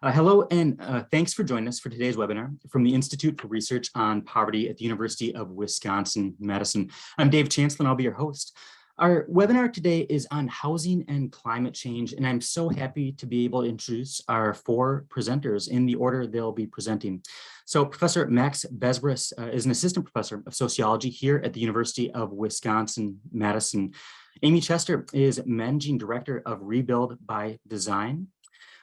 Hello, and thanks for joining us for today's webinar from the Institute for Research on Poverty at the University of Wisconsin-Madison. I'm Dave Chancellor, and I'll be your host. Our webinar today is on housing and climate change, and I'm so happy to be able to introduce our four presenters in the order they'll be presenting. So Professor Max Besbris is an assistant professor of sociology here at the University of Wisconsin-Madison. Amy Chester is managing director of Rebuild by Design.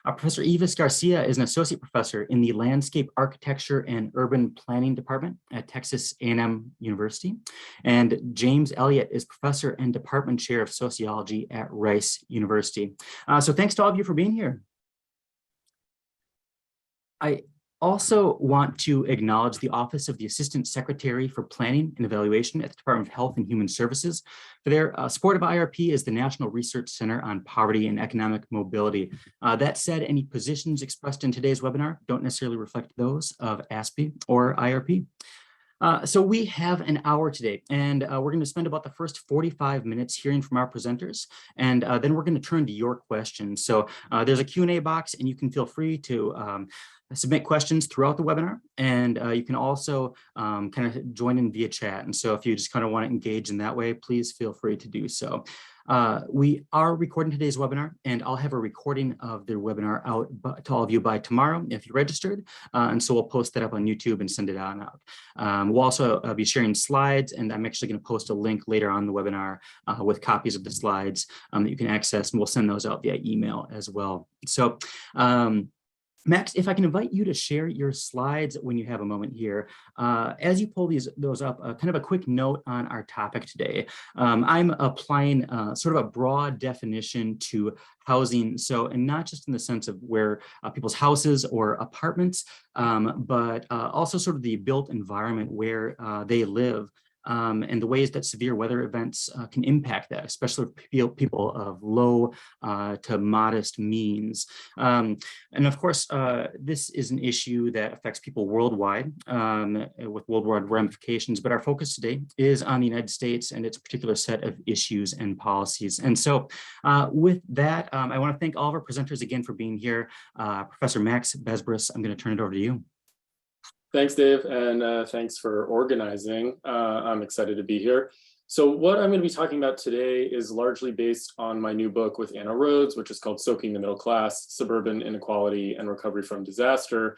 Professor Ivis Garcia is an associate professor in the Landscape Architecture and Urban Planning Department at Texas A&M University. And James Elliott is professor and department chair of sociology at Rice University. So thanks to all of you for being here. I also want to acknowledge the Office of the Assistant Secretary for Planning and Evaluation at the Department of Health and Human Services for their support of IRP as the National Research Center on Poverty and Economic Mobility. That said, any positions expressed in today's webinar don't necessarily reflect those of ASPE or IRP. So we have an hour today, and we're going to spend about the first 45 minutes hearing from our presenters, and then we're going to turn to your questions. So there's a Q&A box, and you can feel free to submit questions throughout the webinar, and you can also kind of join in via chat. And so if you just kind of want to engage in that way, please feel free to do so. We are recording today's webinar, and I'll have a recording of the webinar out to all of you by tomorrow if you registered. And so we'll post that up on YouTube and send it on out. We'll also be sharing slides, and I'm actually going to post a link later on the webinar with copies of the slides that you can access, and we'll send those out via email as well. So Max, if I can invite you to share your slides when you have a moment here. As you pull those up, kind of a quick note on our topic today. I'm applying sort of a broad definition to housing, and not just in the sense of where people's houses or apartments, but also sort of the built environment where they live. And the ways that severe weather events can impact that, especially for people of low to modest means. And of course, this is an issue that affects people worldwide with worldwide ramifications, but our focus today is on the United States and its particular set of issues and policies. And so with that, I want to thank all of our presenters again for being here. Professor Max Besbris, I'm going to turn it over to you. Thanks, Dave, and thanks for organizing. I'm excited to be here. So what I'm going to be talking about today is largely based on my new book with Anna Rhodes, which is called Soaking the Middle Class, Suburban Inequality and Recovery from Disaster.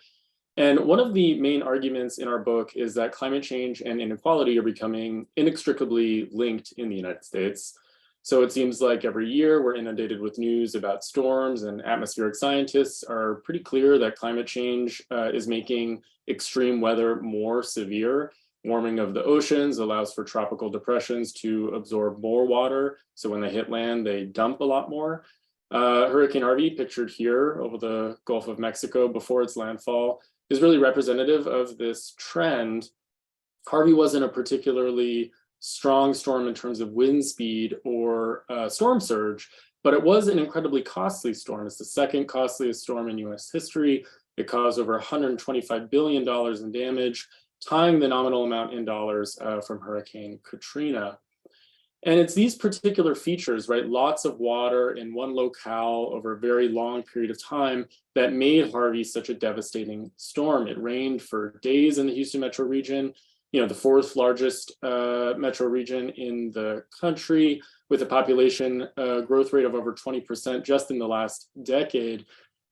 And one of the main arguments in our book is that climate change and inequality are becoming inextricably linked in the United States. So it seems like every year we're inundated with news about storms, and atmospheric scientists are pretty clear that climate change is making extreme weather more severe. Warming of the oceans allows for tropical depressions to absorb more water. So when they hit land, they dump a lot more. Hurricane Harvey, pictured here over the Gulf of Mexico before its landfall, is really representative of this trend. Harvey wasn't a particularly strong storm in terms of wind speed or storm surge, but it was an incredibly costly storm. It's the second costliest storm in US history. It caused over $125 billion in damage, tying the nominal amount in dollars from Hurricane Katrina. And it's these particular features, right? Lots of water in one locale over a very long period of time that made Harvey such a devastating storm. It rained for days in the Houston metro region, the fourth largest metro region in the country, with a population growth rate of over 20% just in the last decade.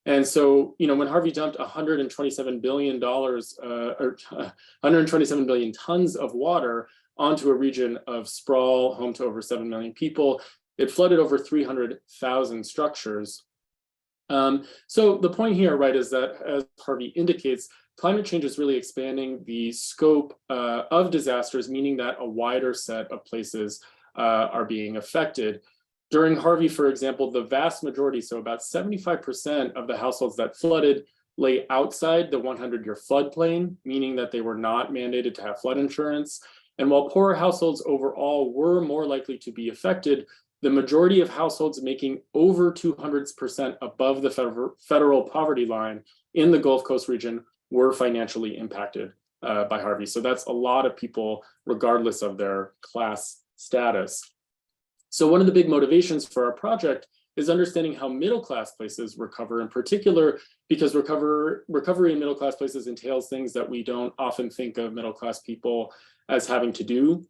And so, when Harvey dumped $127 billion, or 127 billion tons of water onto a region of sprawl, home to over 7 million people, it flooded over 300,000 structures. So the point here, right, is that, as Harvey indicates, climate change is really expanding the scope of disasters, meaning that a wider set of places are being affected. During Harvey, for example, the vast majority, so about 75% of the households that flooded lay outside the 100-year floodplain, meaning that they were not mandated to have flood insurance. And while poorer households overall were more likely to be affected, the majority of households making over 200% above the federal poverty line in the Gulf Coast region were financially impacted by Harvey. So that's a lot of people, regardless of their class status. So one of the big motivations for our project is understanding how middle-class places recover, in particular, because recovery in middle-class places entails things that we don't often think of middle-class people as having to do.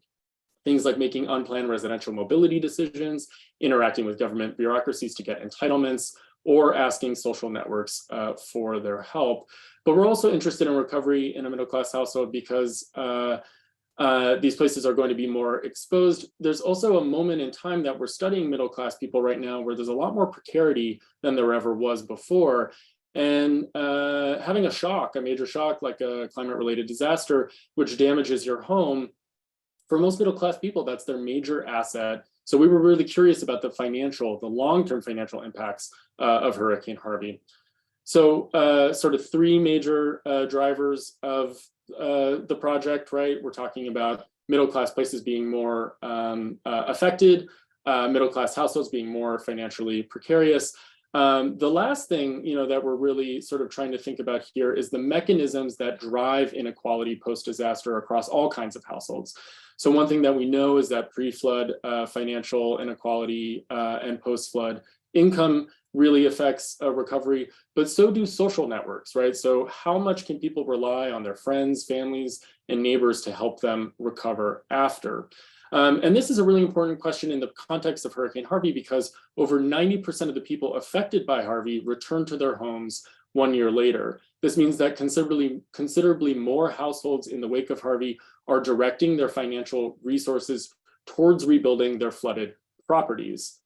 Things like making unplanned residential mobility decisions, interacting with government bureaucracies to get entitlements, or asking social networks for their help. But we're also interested in recovery in a middle-class household because these places are going to be more exposed. There's also a moment in time that we're studying middle-class people right now where there's a lot more precarity than there ever was before. And having a major shock, like a climate-related disaster, which damages your home, for most middle-class people, that's their major asset. So we were really curious about the long-term financial impacts of Hurricane Harvey. So sort of three major drivers of the project, right? We're talking about middle-class places being more affected, middle-class households being more financially precarious. The last thing, that we're really sort of trying to think about here is the mechanisms that drive inequality post-disaster across all kinds of households. So one thing that we know is that pre-flood financial inequality and post-flood income really affects recovery, but so do social networks, right? So how much can people rely on their friends, families, and neighbors to help them recover after? And this is a really important question in the context of Hurricane Harvey, because over 90% of the people affected by Harvey returned to their homes 1 year later. This means that considerably more households in the wake of Harvey are directing their financial resources towards rebuilding their flooded properties.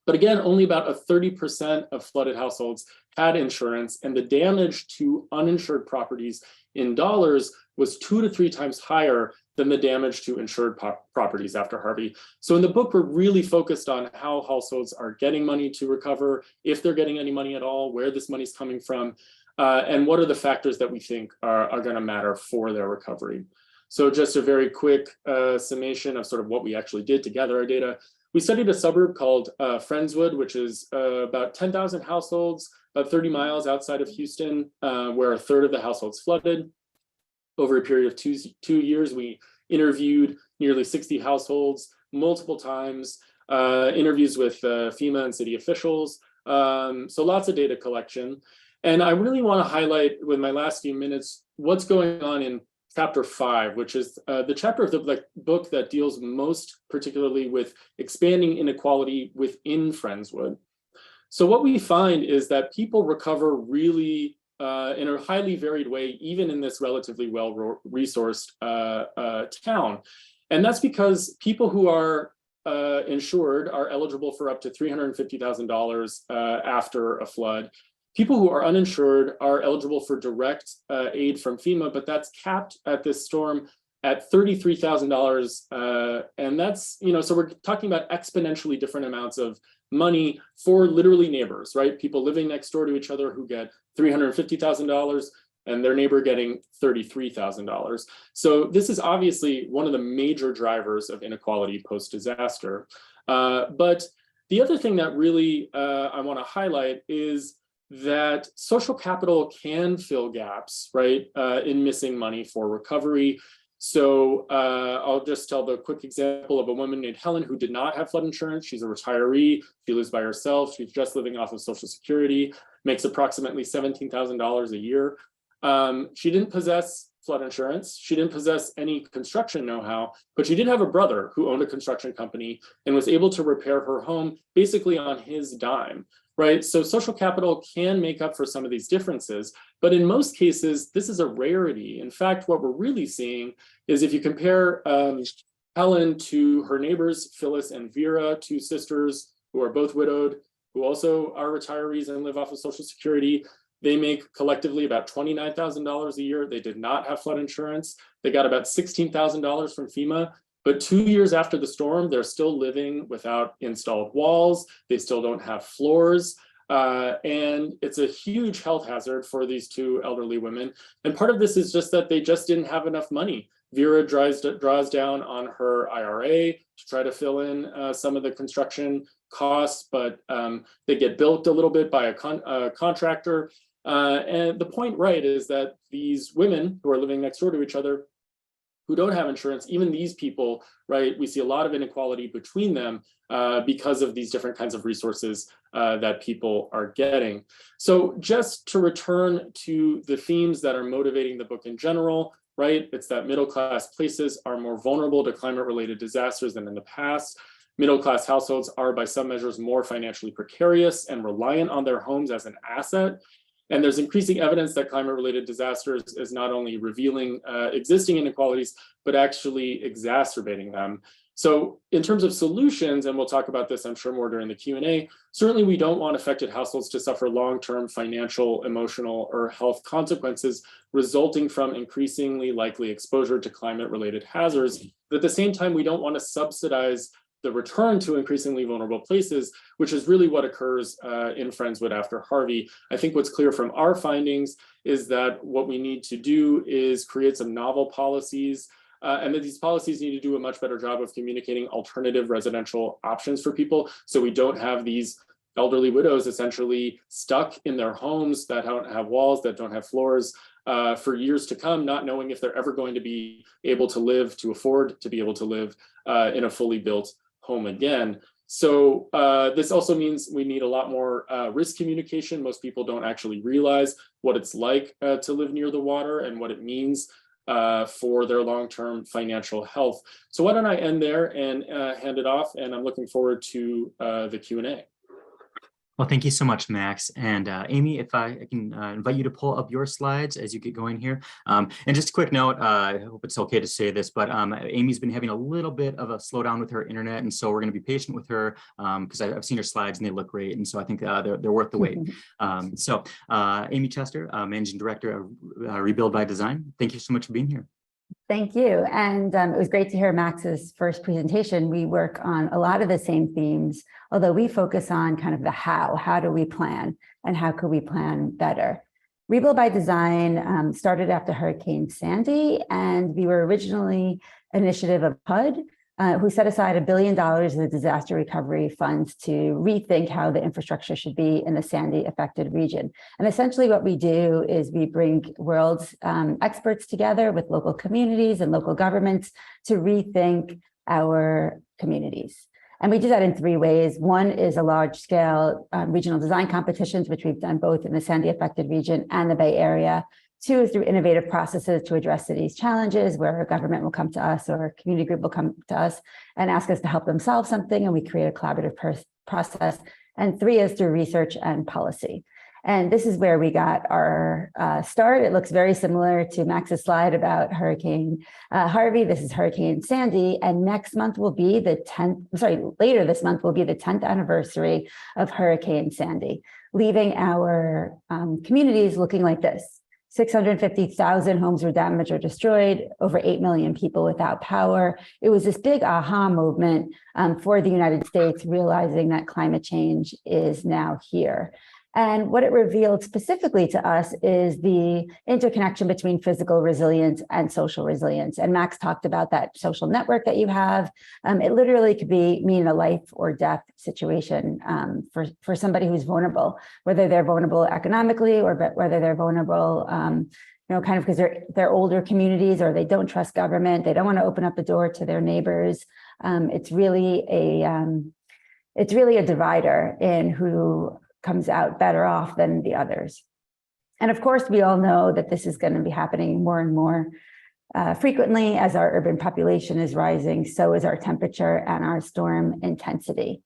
But again, only about 30% of flooded households had insurance, and the damage to uninsured properties in dollars was 2 to 3 times higher than the damage to insured properties after Harvey. So in the book, we're really focused on how households are getting money to recover, if they're getting any money at all, where this money's coming from, and what are the factors that we think are going to matter for their recovery. So just a very quick summation of sort of what we actually did to gather our data. We studied a suburb called Friendswood, which is about 10,000 households, about 30 miles outside of Houston, where a third of the households flooded. Over a period of two years, we interviewed nearly 60 households multiple times, interviews with FEMA and city officials. So lots of data collection. And I really want to highlight, with my last few minutes, what's going on in Chapter 5, which is the chapter of the book that deals most particularly with expanding inequality within Friendswood. So what we find is that people recover really in a highly varied way, even in this relatively well-resourced town. And that's because people who are insured are eligible for up to $350,000 after a flood. People who are uninsured are eligible for direct aid from FEMA, but that's capped at this storm at $33,000. And that's, so we're talking about exponentially different amounts of money for literally neighbors, right? People living next door to each other who get $350,000 and their neighbor getting $33,000. So this is obviously one of the major drivers of inequality post-disaster. But the other thing that really I want to highlight is that social capital can fill gaps, right, in missing money for recovery. So I'll just tell the quick example of a woman named Helen who did not have flood insurance. She's a retiree. She lives by herself. She's just living off of Social Security, makes approximately $17,000 a year. She didn't possess flood insurance. She didn't possess any construction know-how, but she did have a brother who owned a construction company and was able to repair her home basically on his dime. Right, so social capital can make up for some of these differences, but in most cases, this is a rarity. In fact, what we're really seeing is if you compare Helen to her neighbors, Phyllis and Vera, two sisters who are both widowed, who also are retirees and live off of Social Security, they make collectively about $29,000 a year. They did not have flood insurance. They got about $16,000 from FEMA. But 2 years after the storm, they're still living without installed walls. They still don't have floors. And it's a huge health hazard for these two elderly women. And part of this is just that they just didn't have enough money. Vera draws down on her IRA to try to fill in some of the construction costs, but they get bilked a little bit by a contractor. And the point, right, is that these women who are living next door to each other who don't have insurance, even these people, right, we see a lot of inequality between them because of these different kinds of resources that people are getting. So just to return to the themes that are motivating the book in general, right, it's that middle-class places are more vulnerable to climate-related disasters than in the past. Middle-class households are, by some measures, more financially precarious and reliant on their homes as an asset. And there's increasing evidence that climate-related disasters is not only revealing existing inequalities, but actually exacerbating them. So in terms of solutions, and we'll talk about this, I'm sure, more during the Q&A, certainly we don't want affected households to suffer long-term financial, emotional, or health consequences resulting from increasingly likely exposure to climate-related hazards. But at the same time, we don't want to subsidize the return to increasingly vulnerable places, which is really what occurs in Friendswood after Harvey. I think what's clear from our findings is that what we need to do is create some novel policies, and that these policies need to do a much better job of communicating alternative residential options for people, so we don't have these elderly widows essentially stuck in their homes that don't have walls, that don't have floors, for years to come, not knowing if they're ever going to be able to live, to afford to be able to live in a fully built home again. So this also means we need a lot more risk communication. Most people don't actually realize what it's like to live near the water and what it means for their long-term financial health. So why don't I end there and hand it off, and I'm looking forward to the Q&A. Well, thank you so much, Max. And Amy, if I can invite you to pull up your slides as you get going here. And just a quick note, I hope it's okay to say this, but Amy's been having a little bit of a slowdown with her internet. And so we're going to be patient with her because I've seen her slides and they look great. And so I think they're worth the wait. Amy Chester, Managing Director of Rebuild by Design, thank you so much for being here. Thank you. And it was great to hear Max's first presentation. We work on a lot of the same themes, although we focus on kind of the how do we plan and how could we plan better. Rebuild by Design started after Hurricane Sandy, and we were originally an initiative of HUD, who set aside $1 billion in the disaster recovery funds to rethink how the infrastructure should be in the Sandy affected region. And essentially what we do is we bring world's experts together with local communities and local governments to rethink our communities. And we do that in 3 ways. One is a large scale regional design competitions, which we've done both in the Sandy affected region and the Bay Area. 2 is through innovative processes to address cities' challenges, where a government will come to us or a community group will come to us and ask us to help them solve something, and we create a collaborative process. And 3 is through research and policy. And this is where we got our start. It looks very similar to Max's slide about Hurricane Harvey. This is Hurricane Sandy, and next month will be the 10th, later this month will be the 10th anniversary of Hurricane Sandy, leaving our communities looking like this. 650,000 homes were damaged or destroyed, over 8 million people without power. It was this big aha moment for the United States, realizing that climate change is now here. And what it revealed specifically to us is the interconnection between physical resilience and social resilience. And Max talked about that social network that you have. It literally could mean a life or death situation for somebody who's vulnerable, whether they're vulnerable economically or whether they're vulnerable, kind of because they're older communities or they don't trust government. They don't want to open up the door to their neighbors. It's really a divider in who comes out better off than the others. And of course, we all know that this is going to be happening more and more frequently as our urban population is rising, so is our temperature and our storm intensity.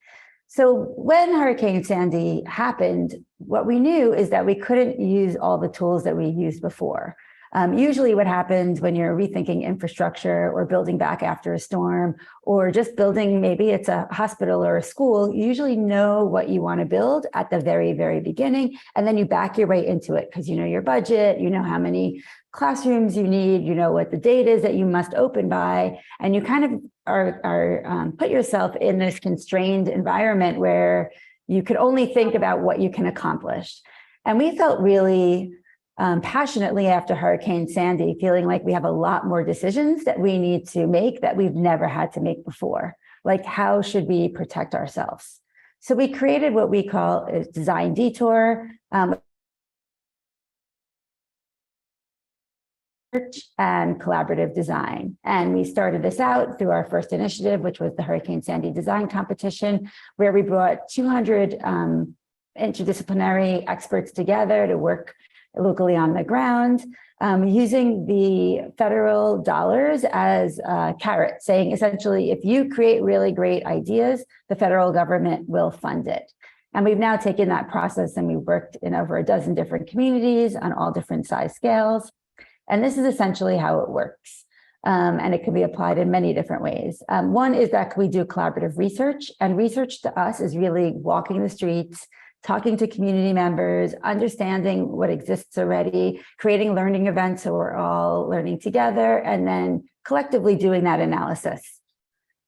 So when Hurricane Sandy happened, what we knew is that we couldn't use all the tools that we used before. Usually what happens when you're rethinking infrastructure or building back after a storm or just building, maybe it's a hospital or a school, you usually know what you want to build at the very, very beginning, and then you back your way into it because you know your budget, you know how many classrooms you need, you know what the date is that you must open by, and you kind of are put yourself in this constrained environment where you could only think about what you can accomplish. And we felt really passionately after Hurricane Sandy, feeling like we have a lot more decisions that we need to make that we've never had to make before. Like, how should we protect ourselves? So we created what we call a design detour, and collaborative design. And we started this out through our first initiative, which was the Hurricane Sandy Design Competition, where we brought 200 interdisciplinary experts together to work locally on the ground, using the federal dollars as a carrot, saying essentially, if you create really great ideas, the federal government will fund it. And we've now taken that process and we've worked in over a dozen different communities on all different size scales. And this is essentially how it works. And it can be applied in many different ways. One is that we do collaborative research, and research to us is really walking the streets, talking to community members, understanding what exists already, creating learning events so we're all learning together, and then collectively doing that analysis.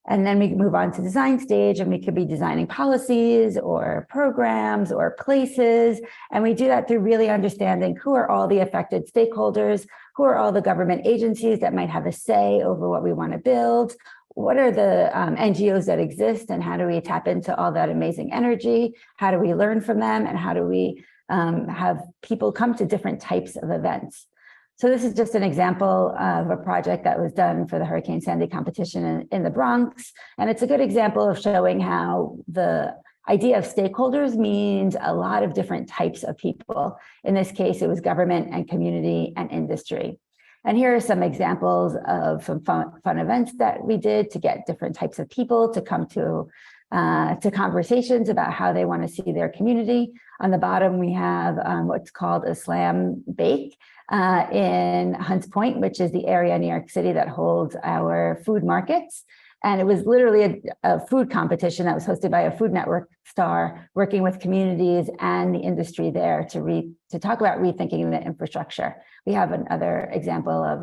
And then we move on to design stage, and we could be designing policies or programs or places. And we do that through really understanding who are all the affected stakeholders, who are all the government agencies that might have a say over what we want to build, what are the NGOs that exist, and how do we tap into all that amazing energy? How do we learn from them? And how do we have people come to different types of events? So this is just an example of a project that was done for the Hurricane Sandy competition in the Bronx. And it's a good example of showing how the idea of stakeholders means a lot of different types of people. In this case, it was government and community and industry. And here are some examples of some fun events that we did to get different types of people to come to conversations about how they want to see their community. On the bottom, we have what's called a slam bake in Hunts Point, which is the area in New York City that holds our food markets. And it was literally a food competition that was hosted by a Food Network star working with communities and the industry there to talk about rethinking the infrastructure. We have another example of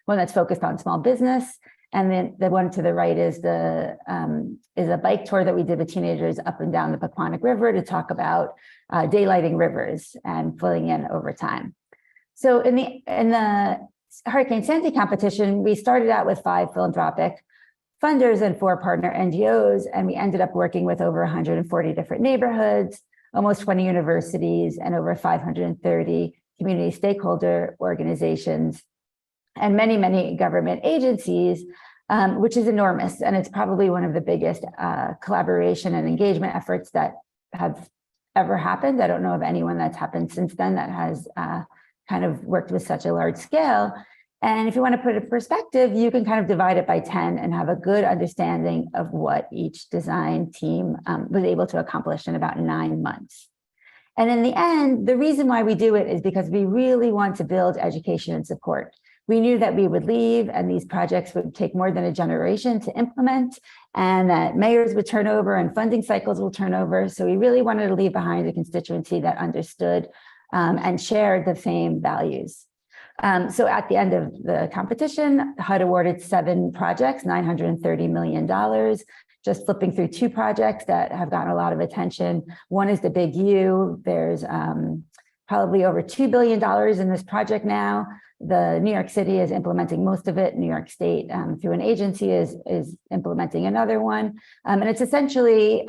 one that's focused on small business. And then the one to the right is a bike tour that we did with teenagers up and down the Paquonic River to talk about daylighting rivers and filling in over time. So in the Hurricane Sandy competition, we started out with 5 philanthropic funders and 4 partner NGOs, and we ended up working with over 140 different neighborhoods, almost 20 universities, and over 530 community stakeholder organizations, and many, many government agencies, which is enormous. And it's probably one of the biggest collaboration and engagement efforts that have ever happened. I don't know of anyone that's happened since then that has kind of worked with such a large scale. And if you want to put it in perspective, you can kind of divide it by 10 and have a good understanding of what each design team was able to accomplish in about 9 months. And in the end, the reason why we do it is because we really want to build education and support. We knew that we would leave and these projects would take more than a generation to implement, and that mayors would turn over and funding cycles will turn over. So we really wanted to leave behind a constituency that understood and shared the same values. So at the end of the competition, HUD awarded 7 projects, $930 million, just flipping through 2 projects that have gotten a lot of attention. One is the Big U. There's probably over $2 billion in this project now. The New York City is implementing most of it. New York State, through an agency, is implementing another one. And it's essentially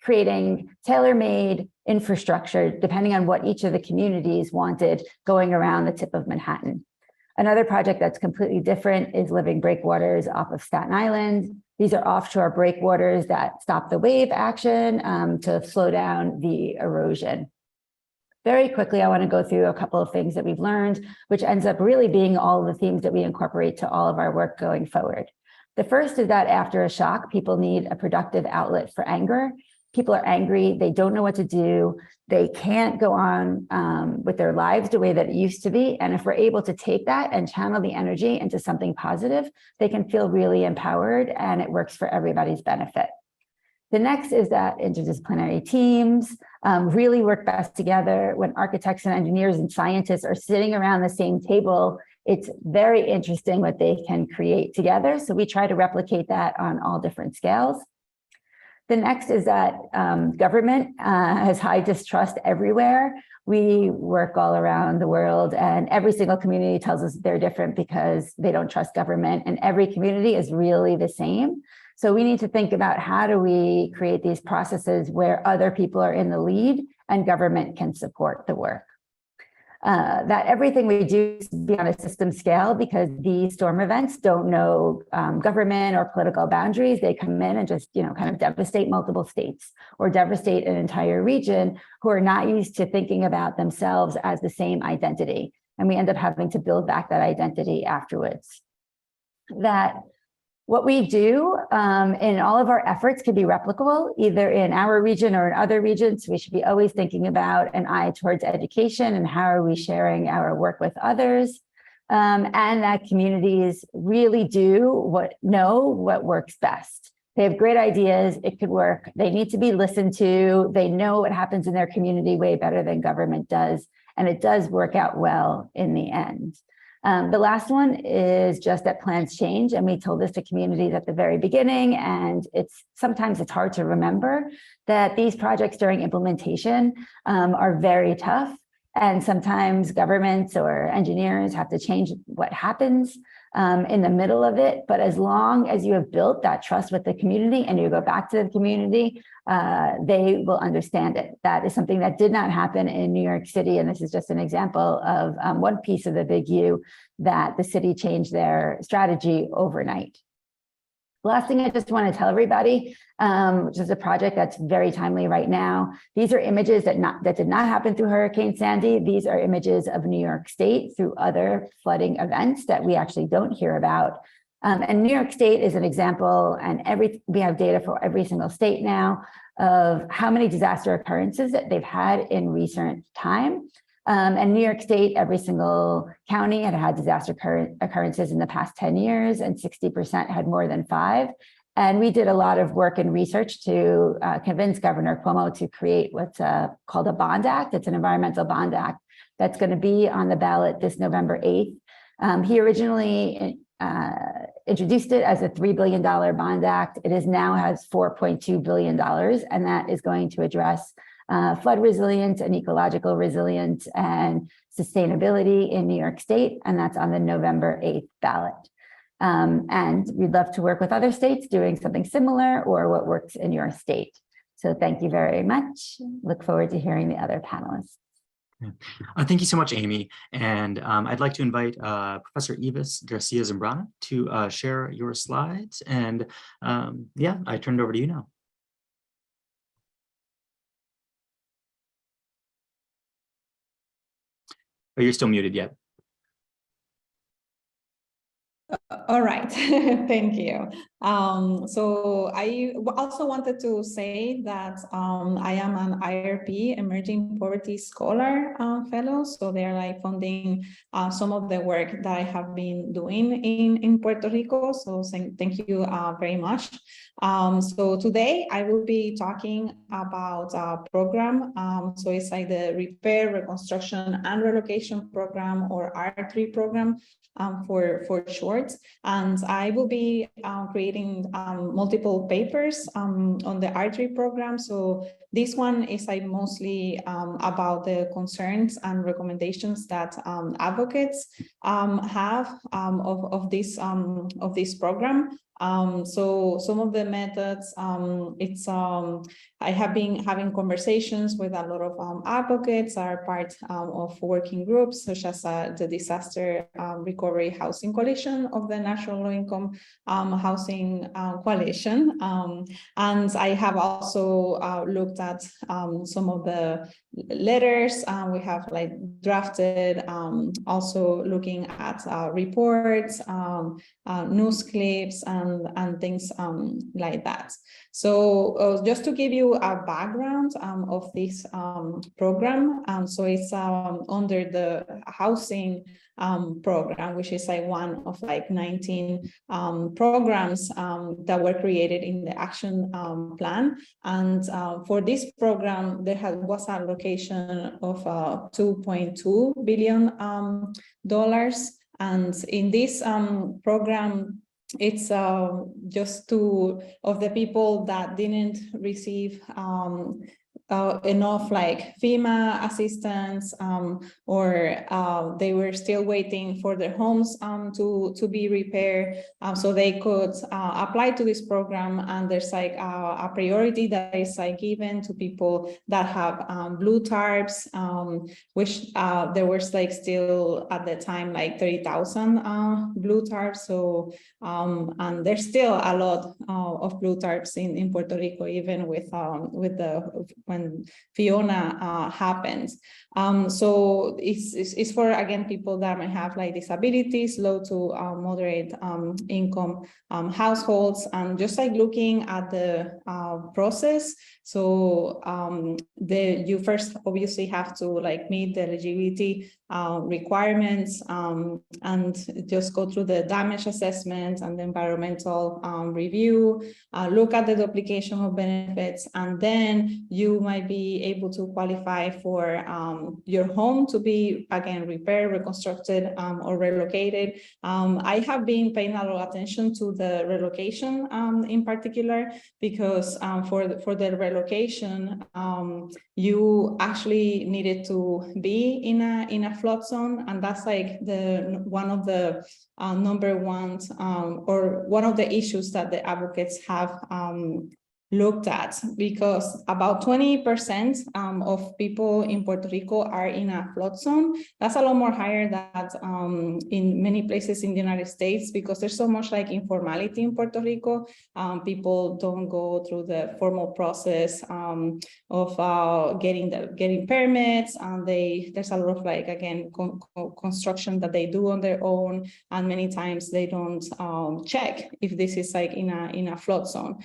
creating tailor-made infrastructure depending on what each of the communities wanted going around the tip of Manhattan. Another project that's completely different is Living Breakwaters off of Staten Island. These are offshore breakwaters that stop the wave action to slow down the erosion. Very quickly, I want to go through a couple of things that we've learned, which ends up really being all of the themes that we incorporate to all of our work going forward. The first is that after a shock, people need a productive outlet for anger. People are angry, they don't know what to do, they can't go on with their lives the way that it used to be. And if we're able to take that and channel the energy into something positive, they can feel really empowered and it works for everybody's benefit. The next is that interdisciplinary teams really work best together. When architects and engineers and scientists are sitting around the same table, it's very interesting what they can create together. So we try to replicate that on all different scales. The next is that government has high distrust everywhere. We work all around the world and every single community tells us they're different because they don't trust government, and every community is really the same. So we need to think about how do we create these processes where other people are in the lead and government can support the work. that everything we do is be on a system scale, because these storm events don't know government or political boundaries. They come in and just, kind of devastate multiple states or devastate an entire region who are not used to thinking about themselves as the same identity. And we end up having to build back that identity afterwards. That what we do in all of our efforts can be replicable, either in our region or in other regions. We should be always thinking about an eye towards education and how are we sharing our work with others, and that communities really know what works best. They have great ideas, it could work. They need to be listened to. They know what happens in their community way better than government does, and it does work out well in the end. The last one is just that plans change, and we told this to communities at the very beginning, and sometimes it's hard to remember that these projects during implementation are very tough, and sometimes governments or engineers have to change what happens in the middle of it. But as long as you have built that trust with the community and you go back to the community, they will understand it. That is something that did not happen in New York City. And this is just an example of one piece of the big U that the city changed their strategy overnight. The last thing I just want to tell everybody, which is a project that's very timely right now. These are images that did not happen through Hurricane Sandy. These are images of New York State through other flooding events that we actually don't hear about. And New York State is an example, and we have data for every single state now of how many disaster occurrences that they've had in recent time. And New York State, every single county had disaster occurrences in the past 10 years, and 60% had more than 5. And we did a lot of work and research to convince Governor Cuomo to create what's called a bond act. It's an environmental bond act that's going to be on the ballot this November 8th. He originally introduced it as a $3 billion bond act. It now has $4.2 billion, and that is going to address flood resilience and ecological resilience and sustainability in New York State, and that's on the November 8th ballot. And we'd love to work with other states doing something similar or what works in your state. So thank you very much. Look forward to hearing the other panelists. Thank you so much, Amy. And I'd like to invite Professor Ivis Garcia Zambrana to share your slides. And yeah, I turn it over to you now. Oh, you're still muted yet. All right, thank you. So I also wanted to say that I am an IRP Emerging Poverty Scholar Fellow. So they're like funding some of the work that I have been doing in Puerto Rico. So thank you very much. So today I will be talking about a program. So it's like the Repair, Reconstruction, and Relocation Program, or R3 program for short. And I will be creating multiple papers on the R3 program. So this one is like mostly about the concerns and recommendations that advocates have of this program. So some of the methods, I have been having conversations with a lot of advocates, are part of working groups such as the Disaster Recovery Housing Coalition of the National Low Income Housing Coalition. And I have also looked at some of the letters we have like drafted, also looking at reports, news clips, and things like that. So just to give you a background of this program, so it's under the housing program, which is like one of like 19 programs that were created in the action plan. And for this program, there was an allocation of $2.2 billion. And in this program, it's just two of the people that didn't receive enough like FEMA assistance, or they were still waiting for their homes to be repaired, so they could apply to this program. And there's like a priority that is like given to people that have blue tarps, which there was like still at the time like 30,000 blue tarps. So and there's still a lot of blue tarps in Puerto Rico, even with when Fiona happens. So it's for, again, people that might have like disabilities, low to moderate income households, and just like looking at the process. So you first obviously have to like meet the eligibility requirements, and just go through the damage assessment and the environmental review, look at the duplication of benefits, and then you might be able to qualify for your home to be, again, repaired, reconstructed, or relocated. I have been paying a lot of attention to the relocation in particular, because for the relocation, you actually needed to be in a flood zone, and that's like one of the number one or one of the issues that the advocates have looked at, because about 20% of people in Puerto Rico are in a flood zone. That's a lot more higher than in many places in the United States, because there's so much like informality in Puerto Rico. People don't go through the formal process of getting permits, and there's a lot of like, again, construction that they do on their own, and many times they don't check if this is like in a flood zone.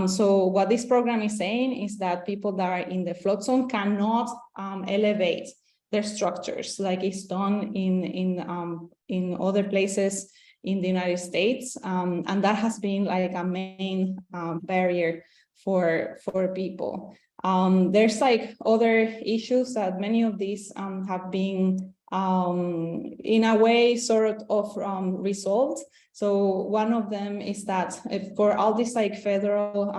So what this program is saying is that people that are in the flood zone cannot elevate their structures like it's done in other places in the United States, and that has been like a main barrier for people. There's like other issues that many of these have been in a way sort of resolved. So one of them is that for all these like federal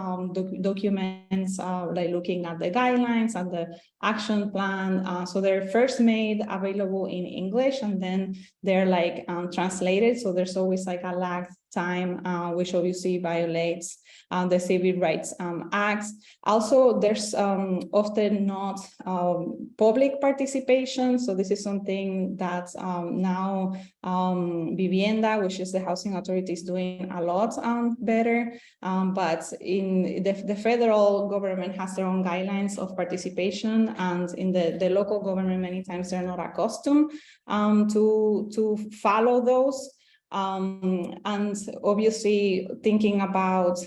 documents, like looking at the guidelines and the action plan, so they're first made available in English, and then they're like translated. So there's always like a lag time, which obviously violates the Civil Rights Act. Also, there's often not public participation. So this is something that now Vivienda, which is the housing authority, is doing a lot better. But in the federal government has their own guidelines of participation, and in the local government, many times they're not accustomed to follow those. And obviously thinking about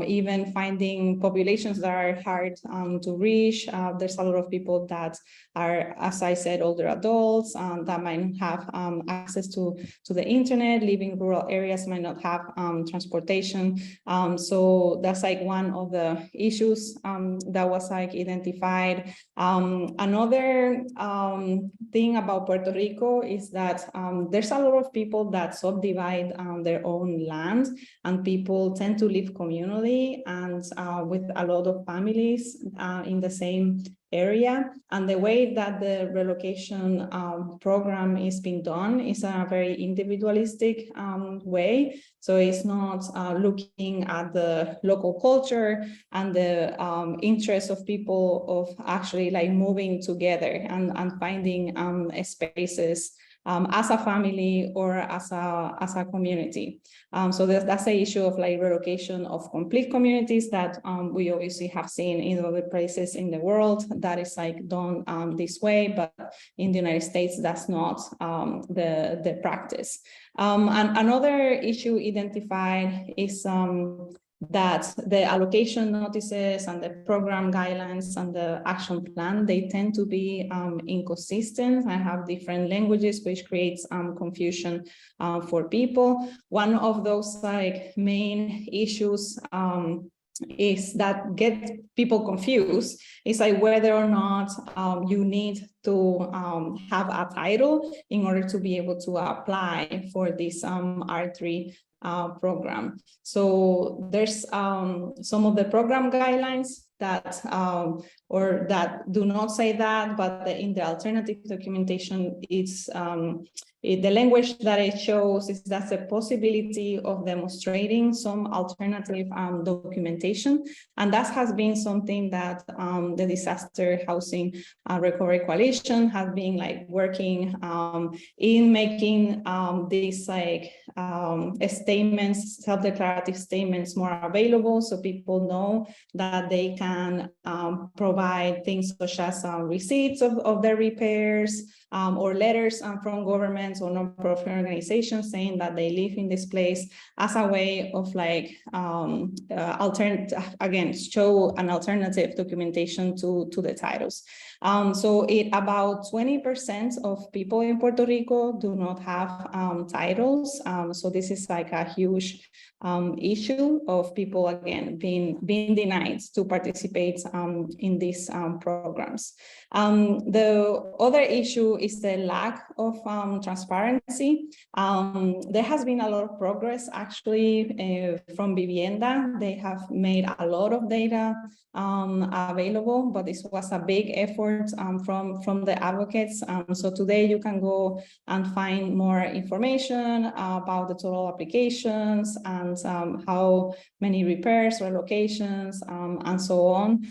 even finding populations that are hard to reach. There's a lot of people that are, as I said, older adults that might have access to the internet, living in rural areas, might not have transportation. So that's like one of the issues that was like identified. Another thing about Puerto Rico is that there's a lot of people that subdivide their own land, and people tend to live communally and with a lot of families in the same area. And the way that the relocation program is being done is a very individualistic way. So it's not looking at the local culture and the interests of people of actually like moving together and finding spaces as a family or as a community. So that's the issue of like relocation of complete communities that we obviously have seen in other places in the world that is like done this way, but in the United States, that's not the practice. And another issue identified is that the allocation notices and the program guidelines and the action plan, they tend to be inconsistent and have different languages, which creates confusion for people. One of those like main issues is that get people confused is like whether or not you need to have a title in order to be able to apply for this R3 program. So there's some of the program guidelines that or that do not say that, but in the alternative documentation, it's the language that it shows is that's a possibility of demonstrating some alternative documentation, and that has been something that the Disaster Housing Recovery Coalition has been like working in making these like statements, self-declarative statements more available, so people know that they can provide things such as receipts of their repairs or letters from governments or non-profit organizations saying that they live in this place, as a way of like show an alternative documentation to the titles. So about 20% of people in Puerto Rico do not have titles. So this is like a huge issue of people, again, being denied to participate in these programs. The other issue is the lack of transparency. There has been a lot of progress actually from Vivienda. They have made a lot of data available, but this was a big effort from the advocates. So today you can go and find more information about the total applications and how many repairs, relocations, and so on.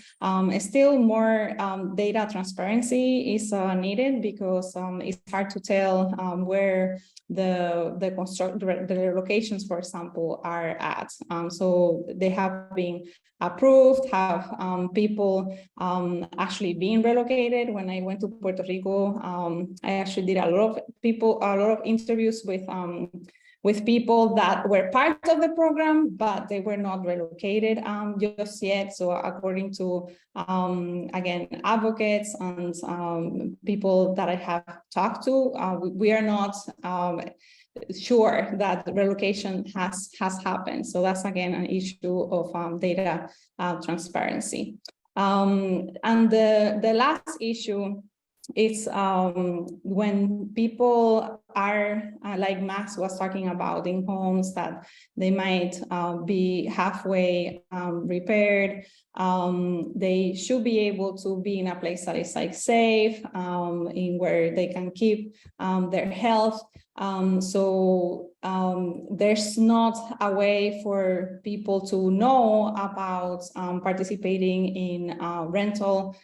Still more data transparency is needed, because it's hard to tell where the locations, for example, are at. So they have been approved, have people actually being relocated. When I went to Puerto Rico, I actually did a lot of interviews with people that were part of the program, but they were not relocated just yet. So according to, again, advocates and people that I have talked to, we are not sure that relocation has happened. So that's, again, an issue of data transparency. And the last issue is when people are, like Max was talking about, in homes that they might be halfway repaired. They should be able to be in a place that is like safe, in where they can keep their health. So there's not a way for people to know about participating in rental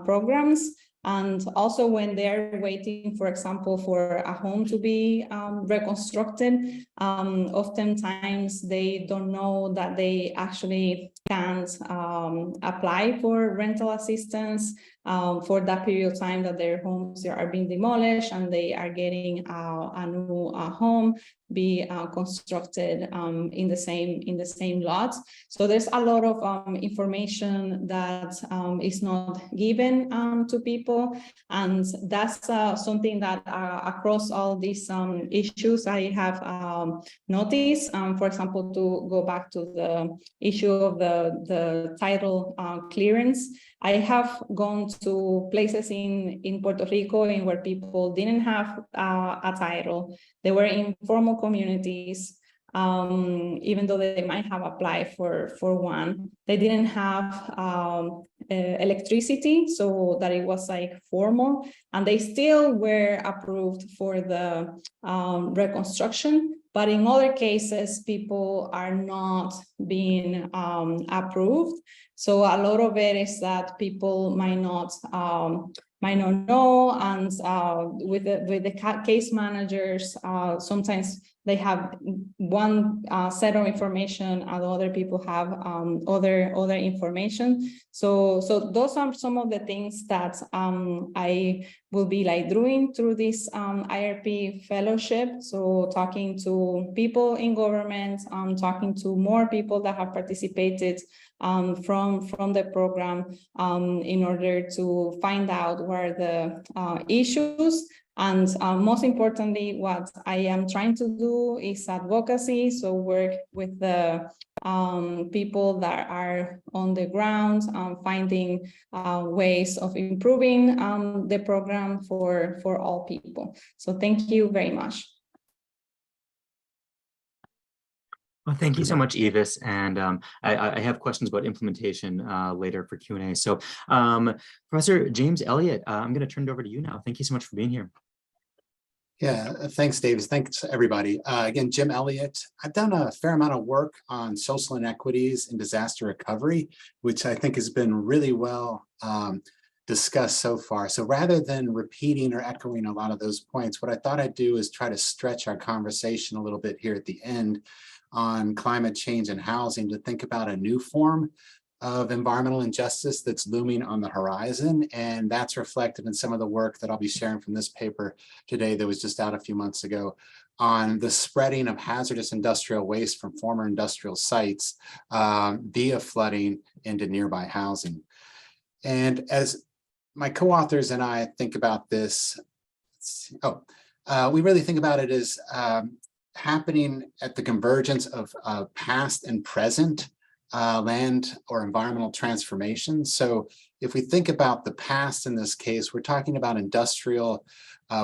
programs. And also when they're waiting, for example, for a home to be reconstructed, oftentimes they don't know that they actually can't apply for rental assistance for that period of time that their homes are being demolished and they are getting a new home be constructed in the same lot. So there's a lot of information that is not given to people, and that's something that across all these issues I have noticed. For example, to go back to the issue of the title clearance, I have gone to places in Puerto Rico in where people didn't have a title. They were informal communities, even though they might have applied for one. They didn't have electricity, so that it was like formal, and they still were approved for the reconstruction. But in other cases, people are not being approved. So a lot of it is that people might not know, and with the case managers, sometimes they have one set of information and other people have other information. So those are some of the things that I will be like doing through this IRP fellowship. So talking to people in government, talking to more people that have participated from the program in order to find out where the issues. And most importantly, what I am trying to do is advocacy. So work with the people that are on the ground, finding ways of improving the program for all people. So thank you very much. Well, thank you so much, Ivis. And I have questions about implementation later for Q&A. So Professor James Elliott, I'm going to turn it over to you now. Thank you so much for being here. Yeah, thanks, Davis. Thanks, everybody. Again, Jim Elliott. I've done a fair amount of work on social inequities in disaster recovery, which I think has been really well discussed so far. So rather than repeating or echoing a lot of those points, what I thought I'd do is try to stretch our conversation a little bit here at the end on climate change and housing to think about a new form of environmental injustice that's looming on the horizon. And that's reflected in some of the work that I'll be sharing from this paper today that was just out a few months ago on the spreading of hazardous industrial waste from former industrial sites via flooding into nearby housing. And as my co-authors and I think about this, we really think about it as happening at the convergence of past and present land or environmental transformation. So if we think about the past in this case, we're talking about industrial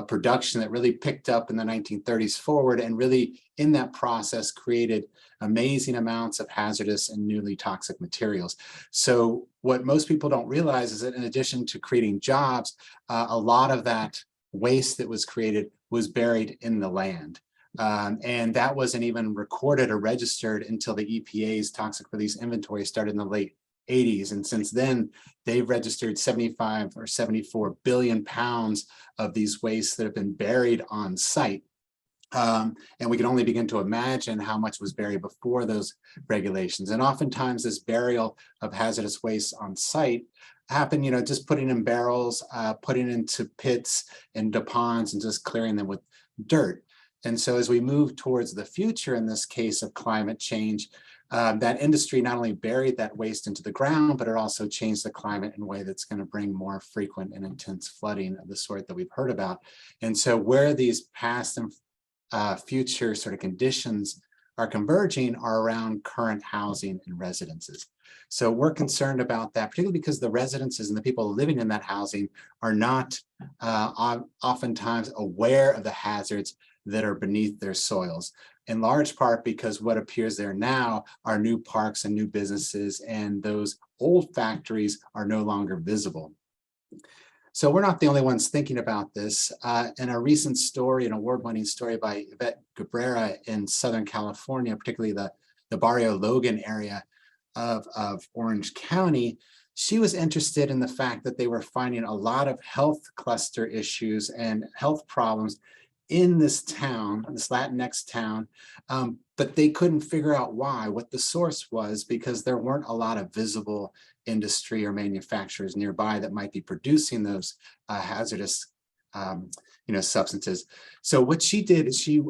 production that really picked up in the 1930s forward, and really in that process created amazing amounts of hazardous and newly toxic materials. So what most people don't realize is that in addition to creating jobs, a lot of that waste that was created was buried in the land. And that wasn't even recorded or registered until the EPA's toxic release inventory started in the late 80s. And since then, they've registered 75 or 74 billion pounds of these wastes that have been buried on site. And we can only begin to imagine how much was buried before those regulations. And oftentimes this burial of hazardous waste on site happen, just putting in barrels, putting into pits and ponds and just clearing them with dirt. And so as we move towards the future, in this case of climate change, that industry not only buried that waste into the ground, but it also changed the climate in a way that's going to bring more frequent and intense flooding of the sort that we've heard about. And so where these past and future sort of conditions are converging are around current housing and residences. So we're concerned about that, particularly because the residences and the people living in that housing are not oftentimes aware of the hazards that are beneath their soils, in large part because what appears there now are new parks and new businesses, and those old factories are no longer visible. So we're not the only ones thinking about this. In a recent story, an award-winning story by Yvette Cabrera in Southern California, particularly the Barrio Logan area of Orange County, she was interested in the fact that they were finding a lot of health cluster issues and health problems in this town, this Latinx town, but they couldn't figure out what the source was, because there weren't a lot of visible industry or manufacturers nearby that might be producing those hazardous substances. So what she did is she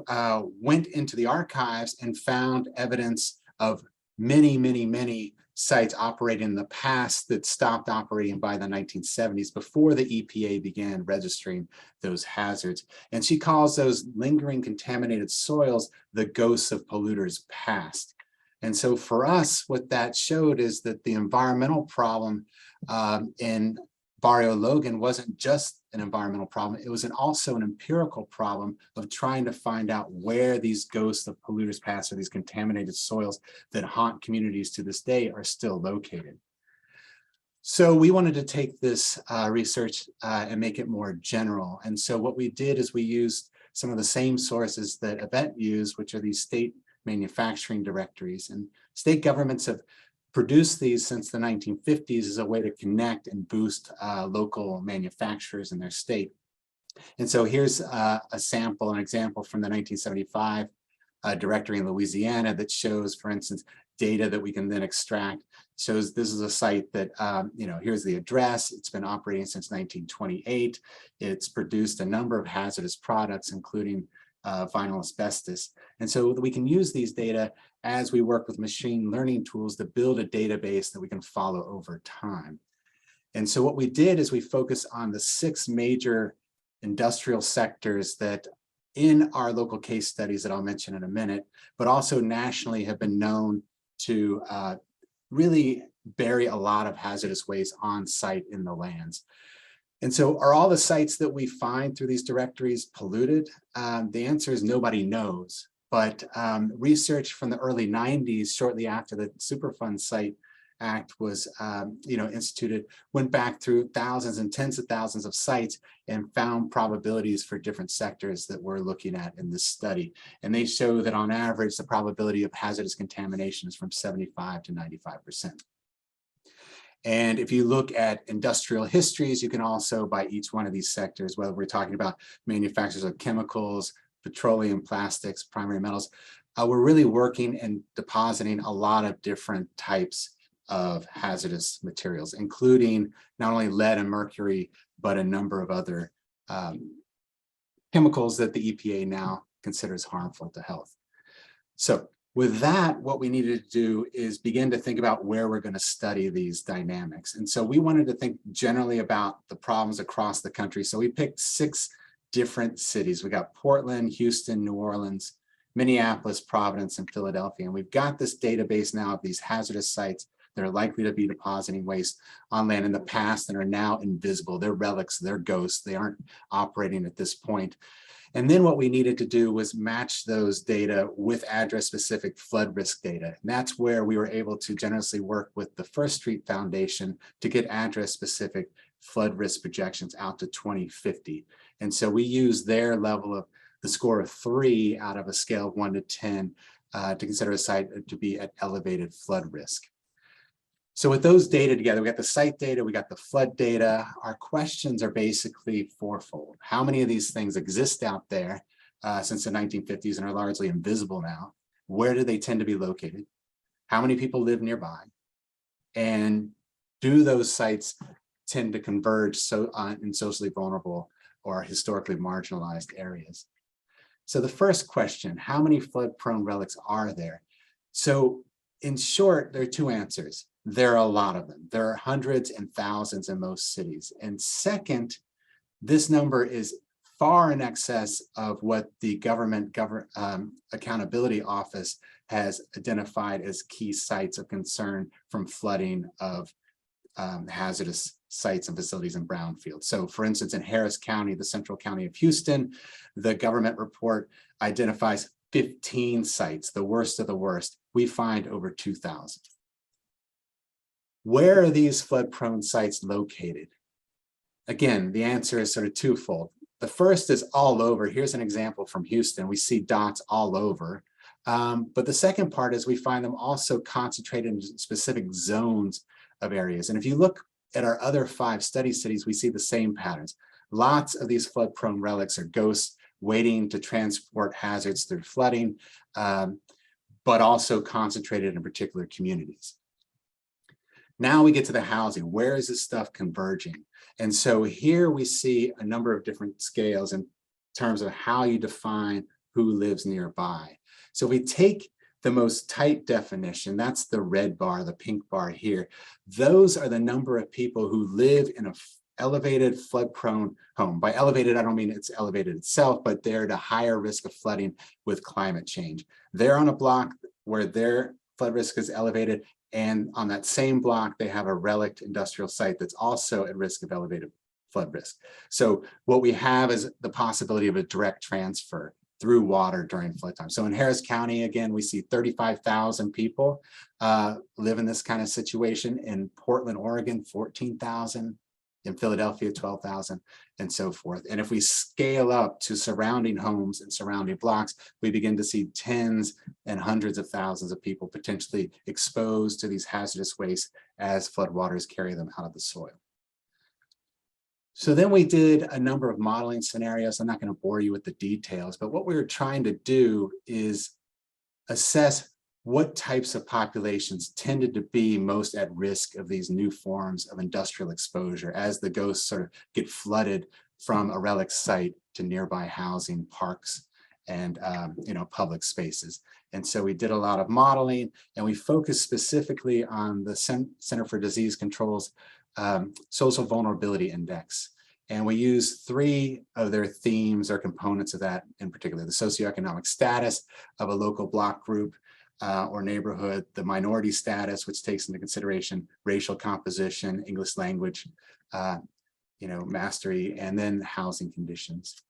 went into the archives and found evidence of many sites operating in the past that stopped operating by the 1970s, before the EPA began registering those hazards. And she calls those lingering contaminated soils the ghosts of polluters past. And so for us, what that showed is that the environmental problem in Barrio Logan wasn't just an environmental problem, it was also an empirical problem of trying to find out where these ghosts of polluters past, or these contaminated soils that haunt communities to this day, are still located. So we wanted to take this research and make it more general. And so what we did is we used some of the same sources that Yvette used, which are these state manufacturing directories. And state governments have produced these since the 1950s as a way to connect and boost local manufacturers in their state. And so here's a sample, an example from the 1975 directory in Louisiana that shows, for instance, data that we can then extract. Shows this is a site that, here's the address. It's been operating since 1928. It's produced a number of hazardous products, including vinyl asbestos. And so we can use these data as we work with machine learning tools to build a database that we can follow over time. And so what we did is we focused on the 6 major industrial sectors that in our local case studies that I'll mention in a minute, but also nationally have been known to really bury a lot of hazardous waste on site in the lands. And so are all the sites that we find through these directories polluted? The answer is nobody knows. but research from the early 90s, shortly after the Superfund Site Act was instituted, went back through thousands and tens of thousands of sites and found probabilities for different sectors that we're looking at in this study. And they show that on average, the probability of hazardous contamination is from 75 to 95%. And if you look at industrial histories, you can also, by each one of these sectors, whether we're talking about manufacturers of chemicals, petroleum, plastics, primary metals, we're really working and depositing a lot of different types of hazardous materials, including not only lead and mercury, but a number of other chemicals that the EPA now considers harmful to health. So with that, what we needed to do is begin to think about where we're going to study these dynamics. And so we wanted to think generally about the problems across the country. So we picked 6 different cities. We got Portland, Houston, New Orleans, Minneapolis, Providence, and Philadelphia. And we've got this database now of these hazardous sites that are likely to be depositing waste on land in the past and are now invisible. They're relics, they're ghosts, they aren't operating at this point. And then what we needed to do was match those data with address-specific flood risk data. And that's where we were able to generously work with the First Street Foundation to get address-specific flood risk projections out to 2050. And so we used their level of the score of 3 out of a scale of 1 to 10 to consider a site to be at elevated flood risk. So with those data together, we got the site data, we got the flood data. Our questions are basically fourfold. How many of these things exist out there since the 1950s and are largely invisible now? Where do they tend to be located? How many people live nearby? And do those sites tend to converge in socially vulnerable or historically marginalized areas? So the first question, how many flood-prone relics are there? So in short, there are 2 answers. There are a lot of them. There are hundreds and thousands in most cities. And second, this number is far in excess of what the Government Accountability Office has identified as key sites of concern from flooding of hazardous sites and facilities in brownfield. So for instance, in Harris County, the central county of Houston, the government report identifies 15 sites, the worst of the worst. We find over 2,000. Where are these flood-prone sites located? Again, the answer is sort of twofold. The first is all over. Here's an example from Houston. We see dots all over. But the second part is we find them also concentrated in specific zones of areas. And if you look at our other 5 study cities, we see the same patterns. Lots of these flood-prone relics are ghosts waiting to transport hazards through flooding, but also concentrated in particular communities. Now we get to the housing. Where is this stuff converging? And so here we see a number of different scales in terms of how you define who lives nearby. So we take the most tight definition, that's the red bar, the pink bar here. Those are the number of people who live in an elevated flood-prone home. By elevated, I don't mean it's elevated itself, but they're at a higher risk of flooding with climate change. They're on a block where their flood risk is elevated, and on that same block, they have a relict industrial site that's also at risk of elevated flood risk. So what we have is the possibility of a direct transfer through water during flood time. So in Harris County, again, we see 35,000 people live in this kind of situation. In Portland, Oregon, 14,000. In Philadelphia, 12,000, and so forth. And if we scale up to surrounding homes and surrounding blocks, we begin to see tens and hundreds of thousands of people potentially exposed to these hazardous wastes as floodwaters carry them out of the soil. So then we did a number of modeling scenarios. I'm not going to bore you with the details, but what we were trying to do is assess what types of populations tended to be most at risk of these new forms of industrial exposure as the ghosts sort of get flooded from a relic site to nearby housing, parks, and public spaces. And so we did a lot of modeling, and we focused specifically on the Center for Disease Control's Social Vulnerability Index. And we used 3 of their themes or components of that in particular: the socioeconomic status of a local block group, or neighborhood, the minority status, which takes into consideration racial composition, English language, mastery, and then housing conditions.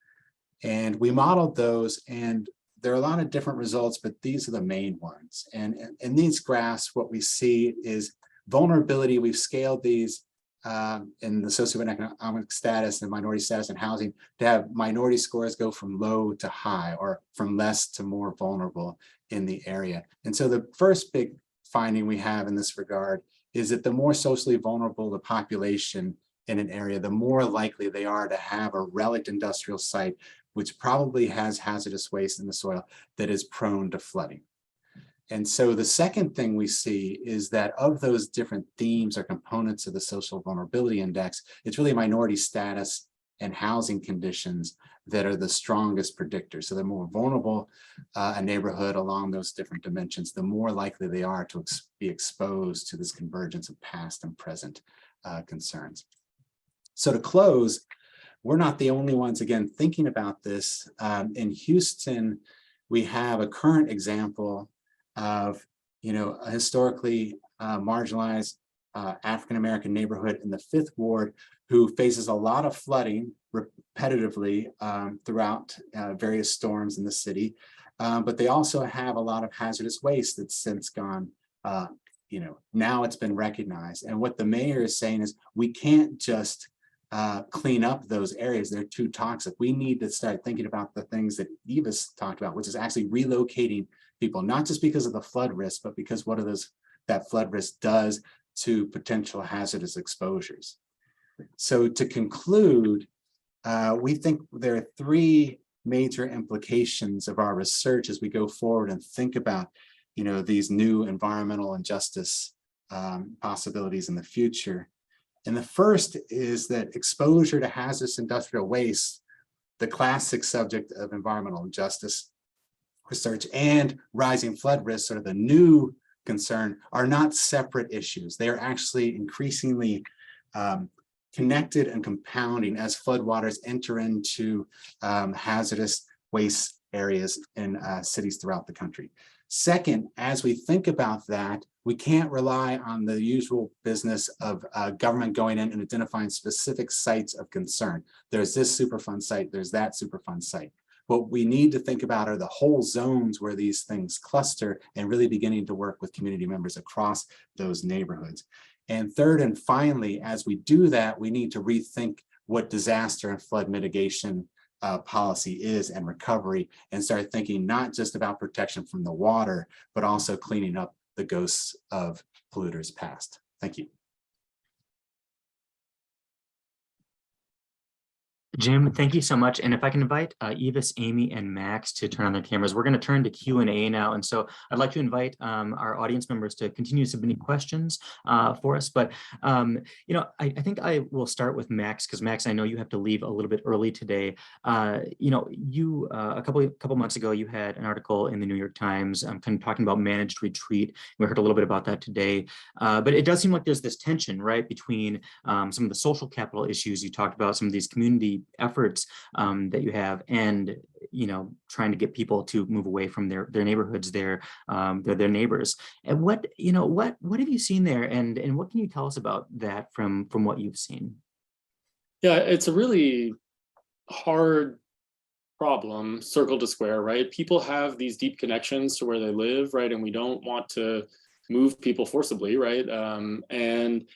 And we modeled those, and there are a lot of different results, but these are the main ones. And in these graphs, what we see is vulnerability. We've scaled these in the socioeconomic status and minority status and housing to have minority scores go from low to high, or from less to more vulnerable in the area. And so the first big finding we have in this regard is that the more socially vulnerable the population in an area, the more likely they are to have a relict industrial site, which probably has hazardous waste in the soil that is prone to flooding. And so the second thing we see is that of those different themes or components of the social vulnerability index, it's really minority status and housing conditions that are the strongest predictors. So the more vulnerable a neighborhood along those different dimensions, the more likely they are to be exposed to this convergence of past and present concerns. So to close, we're not the only ones, again, thinking about this. In Houston, we have a current example of, a historically marginalized African-American neighborhood in the 5th Ward who faces a lot of flooding repetitively throughout various storms in the city. But they also have a lot of hazardous waste that's since gone, now it's been recognized. And what the mayor is saying is we can't just clean up those areas. They're too toxic. We need to start thinking about the things that Ivis talked about, which is actually relocating people, not just because of the flood risk, but because what are that flood risk does to potential hazardous exposures. So to conclude, we think there are 3 major implications of our research as we go forward and think about, these new environmental injustice possibilities in the future. And the first is that exposure to hazardous industrial waste, the classic subject of environmental justice research, and rising flood risk, sort of the new concern, are not separate issues. They are actually increasingly connected and compounding as floodwaters enter into hazardous waste areas in cities throughout the country. Second, as we think about that, we can't rely on the usual business of government going in and identifying specific sites of concern. There's this Superfund site, there's that Superfund site. What we need to think about are the whole zones where these things cluster, and really beginning to work with community members across those neighborhoods. And third and finally, as we do that, we need to rethink what disaster and flood mitigation policy is and recovery, and start thinking not just about protection from the water, but also cleaning up the ghosts of polluters past. Thank you. Jim, thank you so much. And if I can invite Ivis, Amy, and Max to turn on their cameras, we're going to turn to Q&A now. And so I'd like to invite our audience members to continue submitting questions for us. But, I think I will start with Max, because Max, I know you have to leave a little bit early today. You a couple months ago, you had an article in the New York Times kind of talking about managed retreat. We heard a little bit about that today. But it does seem like there's this tension, right, between some of the social capital issues you talked about, some of these community efforts that you have, and trying to get people to move away from their neighborhoods, their neighbors. And what have you seen there, and what can you tell us about that from what you've seen? Yeah, it's a really hard problem, circle to square, right? People have these deep connections to where they live, right? And we don't want to move people forcibly, right? And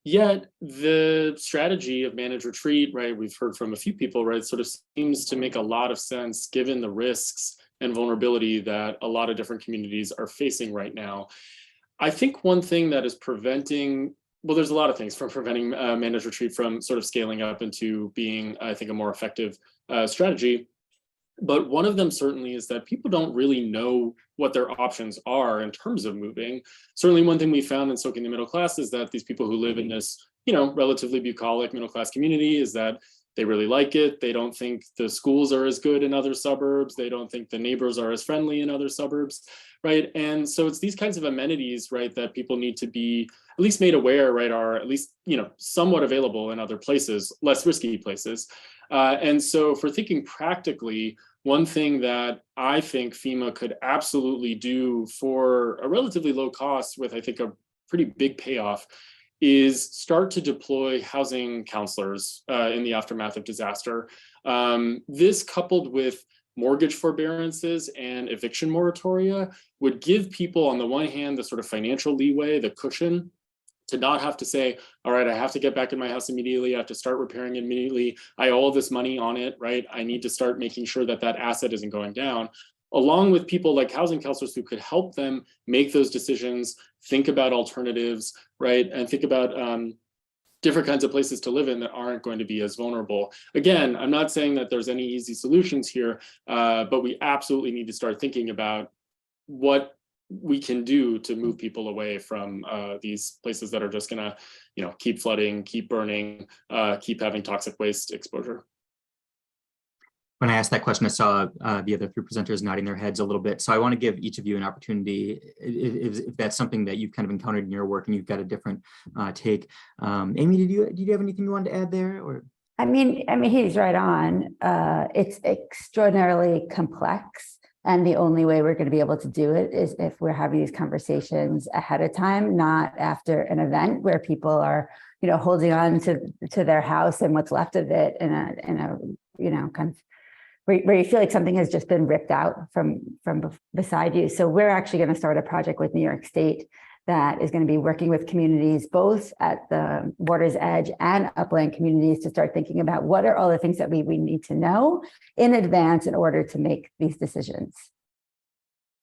yet the strategy of managed retreat, right, we've heard from a few people, right, sort of seems to make a lot of sense given the risks and vulnerability that a lot of different communities are facing right now. I think one thing that is preventing, well, there's a lot of things from preventing managed retreat from sort of scaling up into being, I think, a more effective strategy. But one of them certainly is that people don't really know what their options are in terms of moving. Certainly one thing we found in Soaking the Middle Class is that these people who live in this, relatively bucolic middle class community is that they really like it. They don't think the schools are as good in other suburbs. They don't think the neighbors are as friendly in other suburbs, right? And so it's these kinds of amenities, right, that people need to be at least made aware, right, are at least, somewhat available in other places, less risky places. And so for thinking practically, one thing that I think FEMA could absolutely do for a relatively low cost with, I think, a pretty big payoff is start to deploy housing counselors in the aftermath of disaster. This coupled with mortgage forbearances and eviction moratoria would give people, on the one hand, the sort of financial leeway, the cushion, to not have to say, all right, I have to get back in my house immediately. I have to start repairing it immediately. I owe all this money on it, right? I need to start making sure that that asset isn't going down. Along with people like housing counselors who could help them make those decisions, think about alternatives, right? And think about different kinds of places to live in that aren't going to be as vulnerable. Again, I'm not saying that there's any easy solutions here, but we absolutely need to start thinking about what we can do to move people away from these places that are just gonna, keep flooding, keep burning, keep having toxic waste exposure. When I asked that question, I saw the other three presenters nodding their heads a little bit. So I want to give each of you an opportunity, if that's something that you've kind of encountered in your work and you've got a different take. Amy, did you have anything you wanted to add there? Or I mean, he's right on. It's extraordinarily complex. And the only way we're going to be able to do it is if we're having these conversations ahead of time, not after an event where people are, holding on to their house and what's left of it in a kind of where you feel like something has just been ripped out from beside you. So we're actually going to start a project with New York State that is going to be working with communities, both at the water's edge and upland communities, to start thinking about what are all the things that we need to know in advance in order to make these decisions.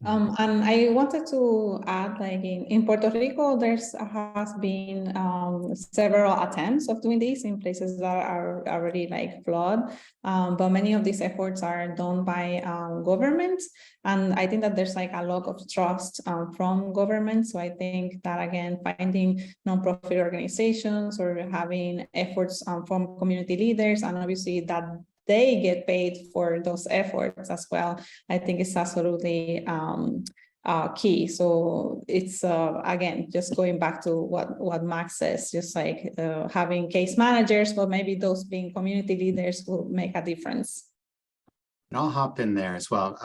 And I wanted to add, like in Puerto Rico, has been several attempts of doing this in places that are already like flood, but many of these efforts are done by governments, and I think that there's like a lot of trust from government. So I think that again, finding nonprofit organizations or having efforts from community leaders, and obviously that they get paid for those efforts as well, I think it's absolutely key. So it's again, just going back to what Max says, just like having case managers, but maybe those being community leaders will make a difference. And I'll hop in there as well.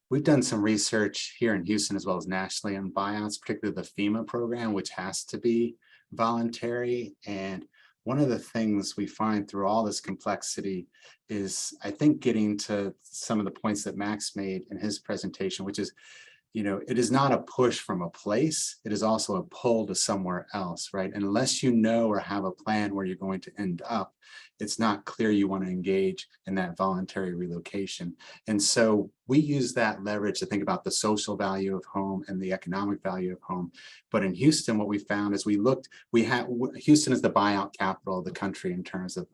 We've done some research here in Houston as well as nationally on buyouts, particularly the FEMA program, which has to be voluntary. And one of the things we find through all this complexity is, I think, getting to some of the points that Max made in his presentation, which is, it is not a push from a place, it is also a pull to somewhere else, right? And unless you know or have a plan where you're going to end up, it's not clear you want to engage in that voluntary relocation. And so we use that leverage to think about the social value of home and the economic value of home. But in Houston, what we found is Houston is the buyout capital of the country in terms of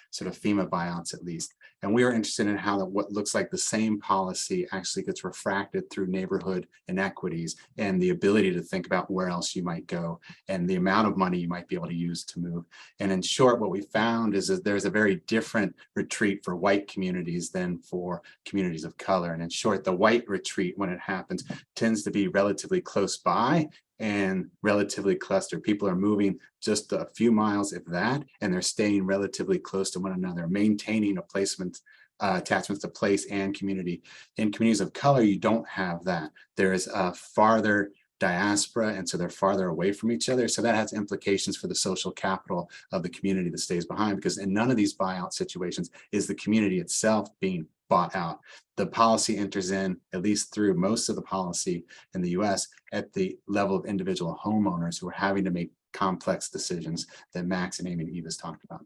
sort of FEMA buyouts, at least. And we are interested in how what looks like the same policy actually gets refracted through neighborhood inequities and the ability to think about where else you might go and the amount of money you might be able to use to move. And in short, what we found is that there's a very different retreat for white communities than for communities of color. And in short, the white retreat, when it happens, tends to be relatively close by and relatively clustered. People are moving just a few miles, if that, and they're staying relatively close to one another, maintaining a placement, attachments to place and community. In communities of color, you don't have that. There is a farther diaspora, and so they're farther away from each other. So that has implications for the social capital of the community that stays behind, because in none of these buyout situations is the community itself being bought out. The policy enters in, at least through most of the policy in the US, at the level of individual homeowners who are having to make complex decisions that Max and Amy and Ivis talked about.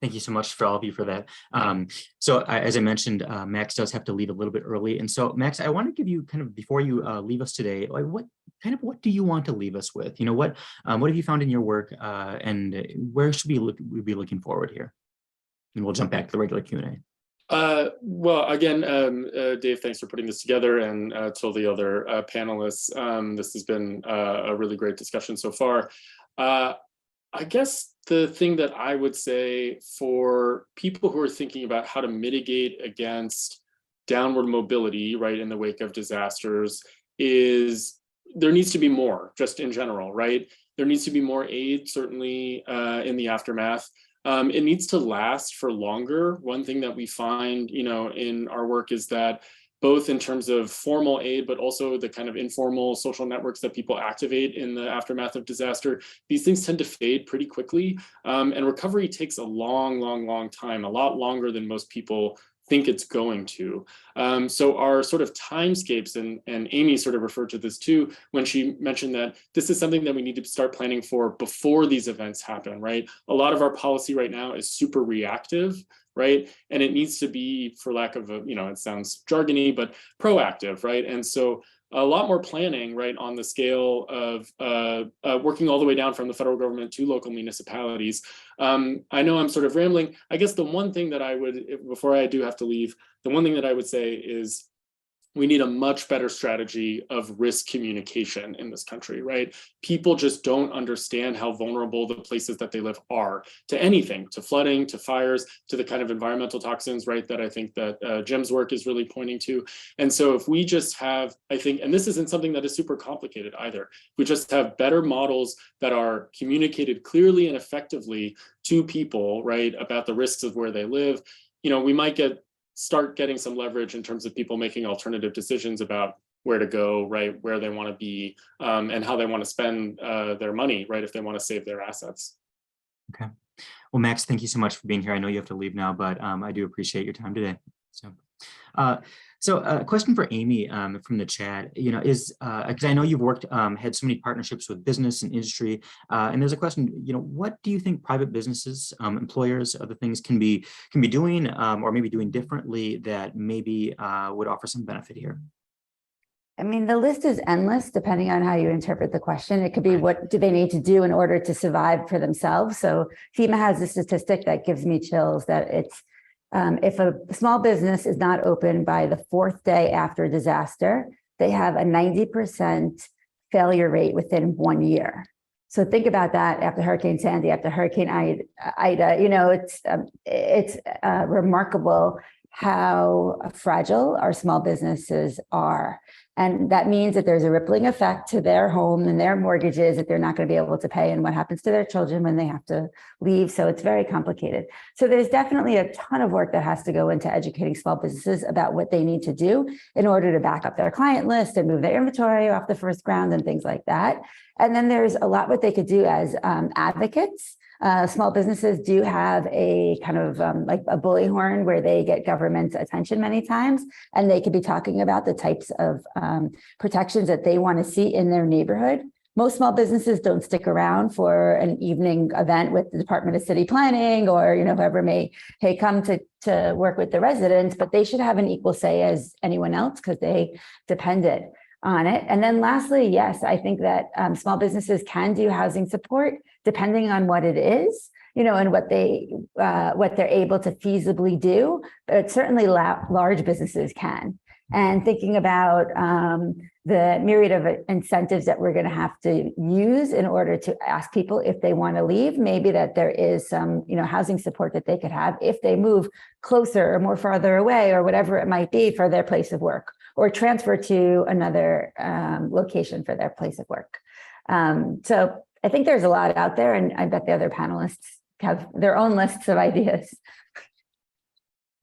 Thank you so much for all of you for that. As I mentioned, Max does have to leave a little bit early. And so Max, I want to give you kind of, before you leave us today, like what do you want to leave us with? What have you found in your work, and where should we be looking forward here? And we'll jump back to the regular Q&A. Well, again, Dave, thanks for putting this together, and to the other panelists. This has been a really great discussion so far. I guess the thing that I would say for people who are thinking about how to mitigate against downward mobility, right, in the wake of disasters, is there needs to be more, just in general, right? There needs to be more aid, certainly in the aftermath. It needs to last for longer. One thing that we find, in our work is that both in terms of formal aid, but also the kind of informal social networks that people activate in the aftermath of disaster, these things tend to fade pretty quickly. And recovery takes a long time, a lot longer than most people think it's going to. So our sort of timescapes, and Amy sort of referred to this too, when she mentioned that this is something that we need to start planning for before these events happen, right? A lot of our policy right now is super reactive, right? And it needs to be, for lack of a, it sounds jargony, but proactive, right? And so a lot more planning, right, on the scale of working all the way down from the federal government to local municipalities. I know I'm sort of rambling. I guess the one thing that I would, before I do have to leave, the one thing that I would say is we need a much better strategy of risk communication in this country, right? People just don't understand how vulnerable the places that they live are to anything, to flooding, to fires, to the kind of environmental toxins, right, that I think that Jim's work is really pointing to. And so if we just have, I think, and this isn't something that is super complicated either, we just have better models that are communicated clearly and effectively to people, right, about the risks of where they live, we might start getting some leverage in terms of people making alternative decisions about where to go, right, where they want to be, and how they want to spend their money, right, if they want to save their assets. Okay. Well, Max, thank you so much for being here. I know you have to leave now, but I do appreciate your time today. So a question for Amy from the chat, is because I know you've worked, had so many partnerships with business and industry, and there's a question, what do you think private businesses, employers, other things can be doing, or maybe doing differently that maybe would offer some benefit here? I mean, the list is endless depending on how you interpret the question. It could be, what do they need to do in order to survive for themselves? So FEMA has a statistic that gives me chills that it's, if a small business is not open by the 4th day after a disaster, they have a 90% failure rate within 1 year. So think about that after Hurricane Sandy, after Hurricane Ida, it's remarkable how fragile our small businesses are. And that means that there's a rippling effect to their home and their mortgages that they're not going to be able to pay, and what happens to their children when they have to leave. So it's very complicated. So there's definitely a ton of work that has to go into educating small businesses about what they need to do in order to back up their client list and move their inventory off the first ground and things like that. And then there's a lot what they could do as advocates. Small businesses do have a kind of like a bully horn where they get government attention many times, and they could be talking about the types of protections that they want to see in their neighborhood. Most small businesses don't stick around for an evening event with the Department of City Planning or whoever may come to work with the residents, but they should have an equal say as anyone else because they depended on it. And then lastly, yes, I think that small businesses can do housing support depending on what it is, and what they're able to feasibly do, but certainly large businesses can. And thinking about the myriad of incentives that we're going to have to use in order to ask people if they want to leave, maybe that there is some, housing support that they could have if they move closer or more farther away or whatever it might be for their place of work, or transfer to another location for their place of work. So I think there's a lot out there, and I bet the other panelists have their own lists of ideas.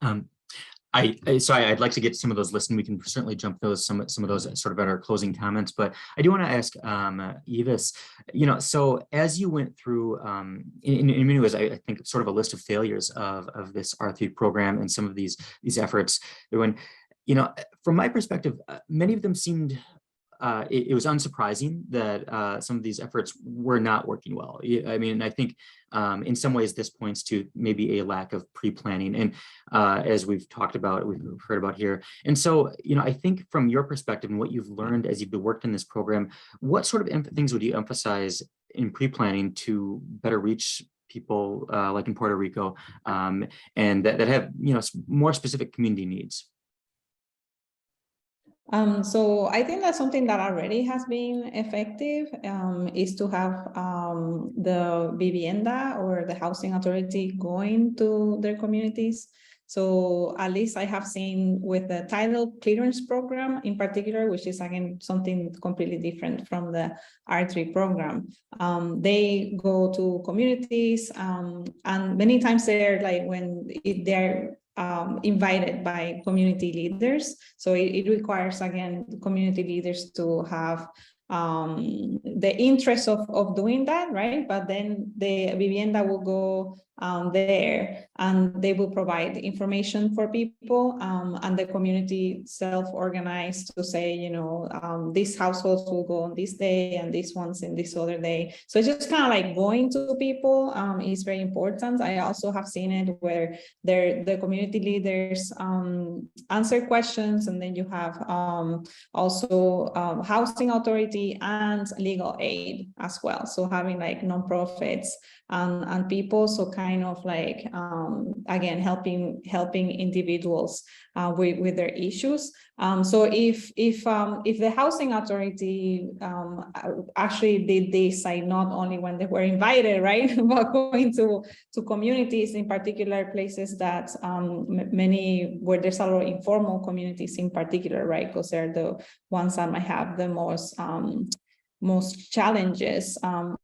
I'd like to get some of those lists, and we can certainly jump those some of those sort of at our closing comments. But I do want to ask Ivis, so as you went through in many ways, I think sort of a list of failures of this R3 program and some of these efforts. When from my perspective, many of them seemed. It was unsurprising that some of these efforts were not working well. I mean, I think in some ways this points to maybe a lack of pre-planning, and as we've talked about, we've heard about here. And so, I think from your perspective and what you've learned as you've worked in this program, what sort of things would you emphasize in pre-planning to better reach people like in Puerto Rico, and that have more specific community needs? So I think that's something that already has been effective, is to have the vivienda or the housing authority going to their communities. So at least I have seen with the title clearance program in particular, which is again something completely different from the R3 program. They go to communities, and many times they're like they're invited by community leaders. So it requires, again, community leaders to have the interest of doing that, right? But then the vivienda will go there, and they will provide information for people, and the community self-organized to say, you know, these households will go on this day and these ones in this other day. So it's just kind of like going to people is very important. I also have seen it where the community leaders answer questions, and then you have also housing authority and legal aid as well. So having like nonprofits and people, so kind of like again helping individuals with their issues. So if the housing authority actually did this, like not only when they were invited, right, but going to communities, in particular places that many where there's a lot of informal communities in particular, right, because they're the ones that might have the most challenges,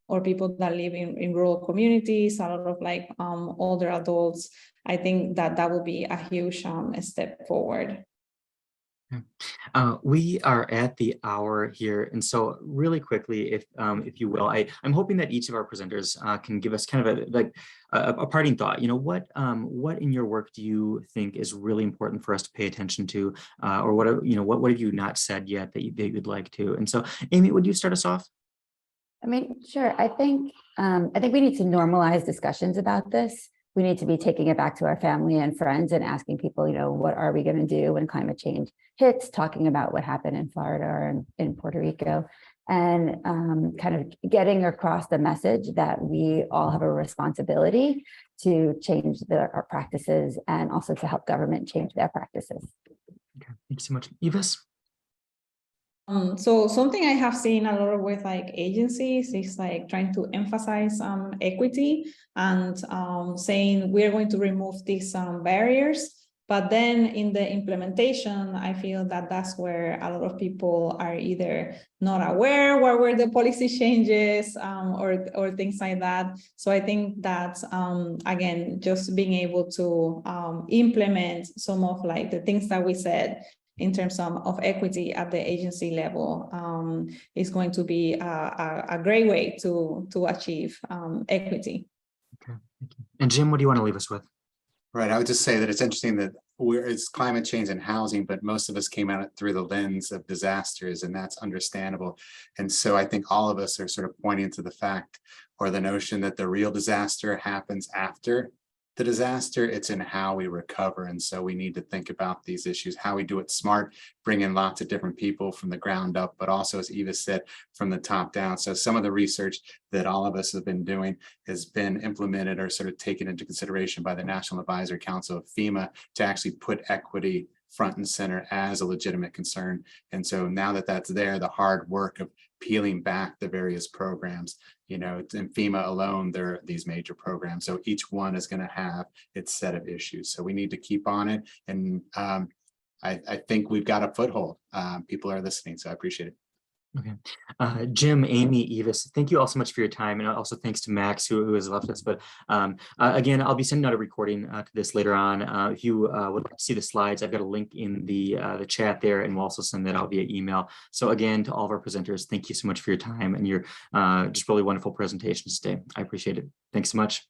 or people that live in rural communities, a lot of like older adults. I think that will be a huge step forward. We are at the hour here, and so really quickly, if you will, I'm hoping that each of our presenters can give us kind of a parting thought. You know, what in your work do you think is really important for us to pay attention to, or what have you not said yet that you'd like to? And so, Amy, would you start us off? I mean, sure. I think we need to normalize discussions about this. We need to be taking it back to our family and friends and asking people, you know, what are we going to do when climate change hits, talking about what happened in Florida or in Puerto Rico, and kind of getting across the message that we all have a responsibility to change our practices, and also to help government change their practices. Okay, thank you so much. Ivis? So something I have seen a lot with like agencies is like trying to emphasize equity and saying we're going to remove these barriers. But then in the implementation, I feel that that's where a lot of people are either not aware what were the policy changes or things like that. So I think that, again, just being able to implement some of like the things that we said in terms of equity at the agency level is going to be a great way to achieve equity. Okay, thank you. And Jim, what do you want to leave us with? Right. I would just say that it's interesting that it's climate change and housing, but most of us came at it through the lens of disasters, and that's understandable. And so I think all of us are sort of pointing to the fact or the notion that the real disaster happens after the disaster. It's in how we recover. And so we need to think about these issues, how we do it smart, bring in lots of different people from the ground up, but also, as Ivis said, from the top down. So some of the research that all of us have been doing has been implemented or sort of taken into consideration by the National Advisory Council of FEMA to actually put equity front and center as a legitimate concern. And so now that that's there, the hard work of peeling back the various programs, you know, in FEMA alone, there are these major programs. So each one is going to have its set of issues. So we need to keep on it. And I think we've got a foothold. People are listening, so I appreciate it. Okay. Jim, Amy, Ivis, thank you all so much for your time. And also thanks to Max, who has left us. But again, I'll be sending out a recording to this later on. If you would like to see the slides, I've got a link in the chat there, and we'll also send that out via email. So again, to all of our presenters, thank you so much for your time and your just really wonderful presentations today. I appreciate it. Thanks so much.